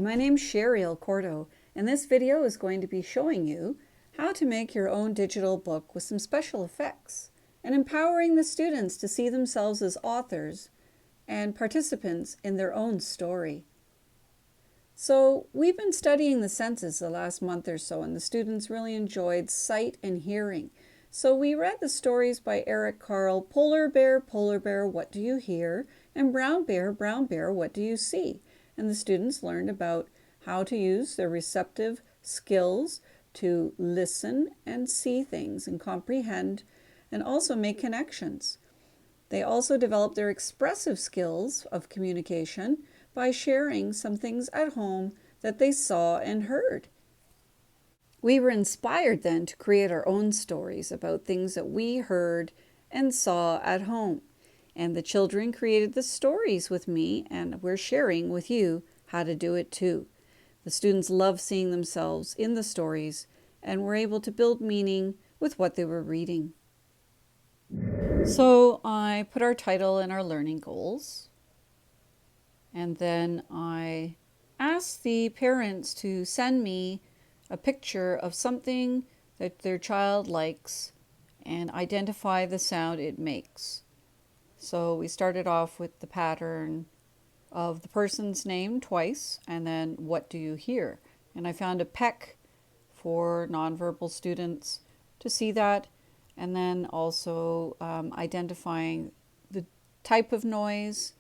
my name's Sheriel Cordo, and this video is going to be showing you how to make your own digital book with some special effects and empowering the students to see themselves as authors and participants in their own story. So we've been studying the senses the last month or so, and the students really enjoyed sight and hearing. So we read the stories by Eric Carle, Polar Bear, What Do You Hear? And Brown Bear, What Do You See? And the students learned about how to use their receptive skills to listen and see things and comprehend and also make connections. They also developed their expressive skills of communication by sharing some things at home that they saw and heard. We were inspired then to create our own stories about things that we heard and saw at home. And the children created the stories with me, and we're sharing with you how to do it too. The students love seeing themselves in the stories and were able to build meaning with what they were reading. So I put our title and our learning goals, and then I asked the parents to send me a picture of something that their child likes and identify the sound it makes. So we started off with the pattern of the person's name twice, and then what do you hear? And I found a peck for nonverbal students to see that, and then also identifying the type of noise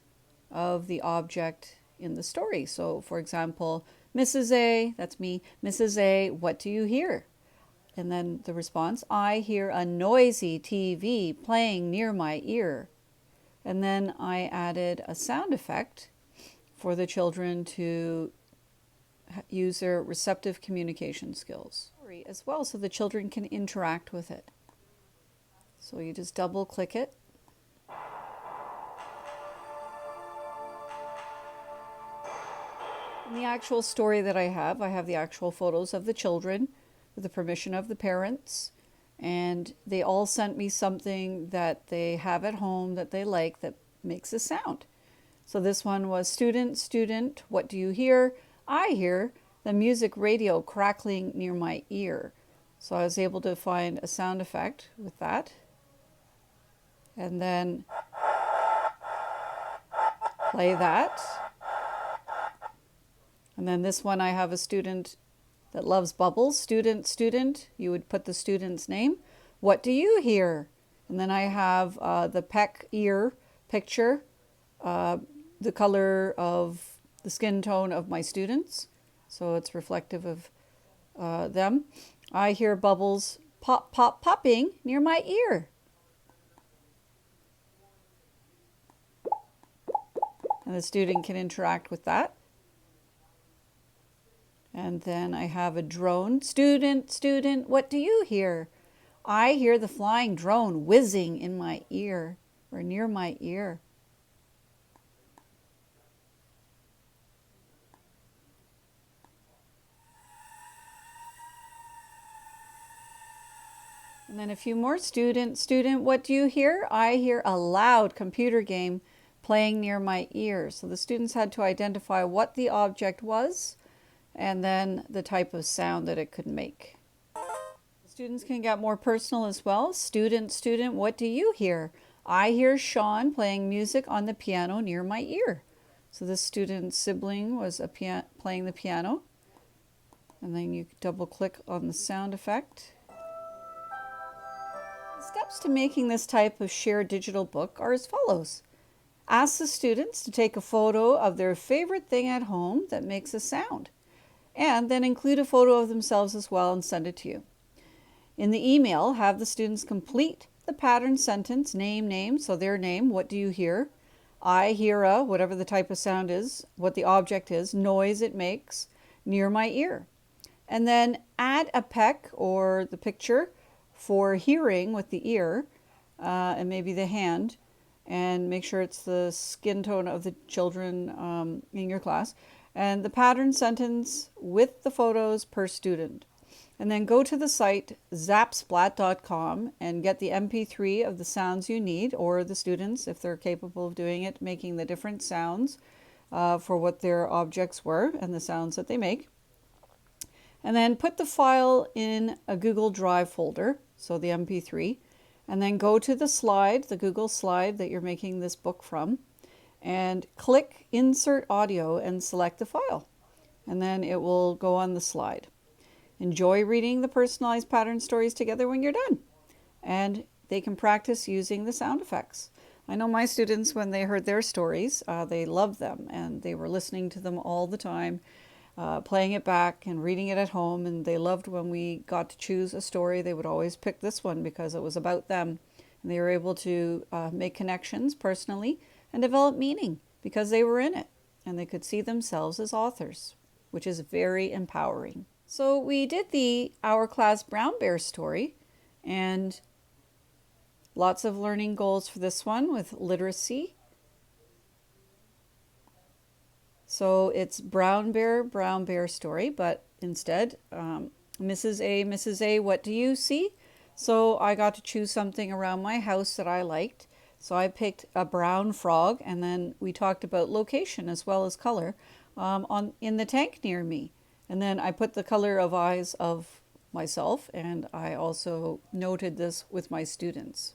of the object in the story. So for example, Mrs. A, that's me, Mrs. A, what do you hear? And then the response, I hear a noisy TV playing near my ear. And then I added a sound effect for the children to use their receptive communication skills as well, so the children can interact with it. So you just double click it. In the actual story that I have the actual photos of the children with the permission of the parents. And they all sent me something that they have at home that they like that makes a sound. So this one was student, what do you hear? I hear the music radio crackling near my ear. So I was able to find a sound effect with that. And then play that. And then this one I have a student that loves bubbles. Student, you would put the student's name. What do you hear? And then I have the peck ear picture, the color of the skin tone of my students. So it's reflective of them. I hear bubbles popping near my ear. And the student can interact with that. And then I have a drone. Student, what do you hear? I hear the flying drone whizzing in my ear or near my ear. And then a few more. Student, what do you hear? I hear a loud computer game playing near my ear. So the students had to identify what the object was and then the type of sound that it could make. Students can get more personal as well. Student, what do you hear? I hear Sean playing music on the piano near my ear. So this student's sibling was playing the piano. And then you double click on the sound effect. The steps to making this type of shared digital book are as follows. Ask the students to take a photo of their favorite thing at home that makes a sound. And then include a photo of themselves as well and send it to you. In the email, have the students complete the pattern sentence, name, so their name, what do you hear? I hear a, whatever the type of sound is, what the object is, noise it makes, near my ear. And then add a peck or the picture for hearing with the ear and maybe the hand, and make sure it's the skin tone of the children in your class. And the pattern sentence with the photos per student. And then go to the site zapsplat.com and get the MP3 of the sounds you need, or the students, if they're capable of doing it, making the different sounds for what their objects were and the sounds that they make. And then put the file in a Google Drive folder, so the MP3, and then go to the slide, the Google slide that you're making this book from, and click Insert Audio and select the file. And then it will go on the slide. Enjoy reading the personalized pattern stories together when you're done. And they can practice using the sound effects. I know my students, when they heard their stories, they loved them and they were listening to them all the time, playing it back and reading it at home. And they loved when we got to choose a story. They would always pick this one because it was about them. And they were able to make connections personally and develop meaning because they were in it. And they could see themselves as authors, which is very empowering. So we did the Our Class Brown Bear story, and lots of learning goals for this one with literacy. So it's Brown Bear story, but instead, Mrs. A, what do you see? So I got to choose something around my house that I liked. So I picked a brown frog, and then we talked about location as well as color in the tank near me. And then I put the color of eyes of myself, and I also noted this with my students,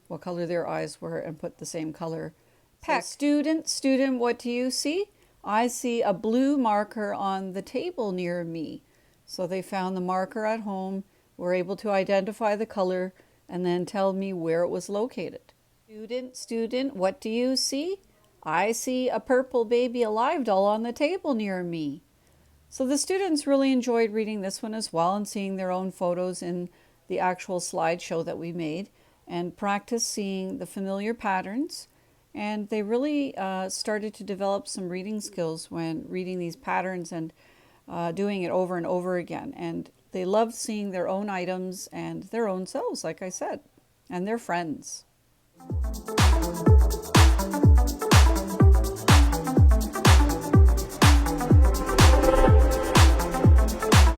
what color their eyes were, and put the same color. Peck. So student, what do you see? I see a blue marker on the table near me. So they found the marker at home, were able to identify the color, and then tell me where it was located. Student, what do you see? I see a purple baby alive doll on the table near me. So the students really enjoyed reading this one as well and seeing their own photos in the actual slideshow that we made, and practice seeing the familiar patterns. And they really started to develop some reading skills when reading these patterns and doing it over and over again. And they loved seeing their own items and their own selves, like I said, and their friends.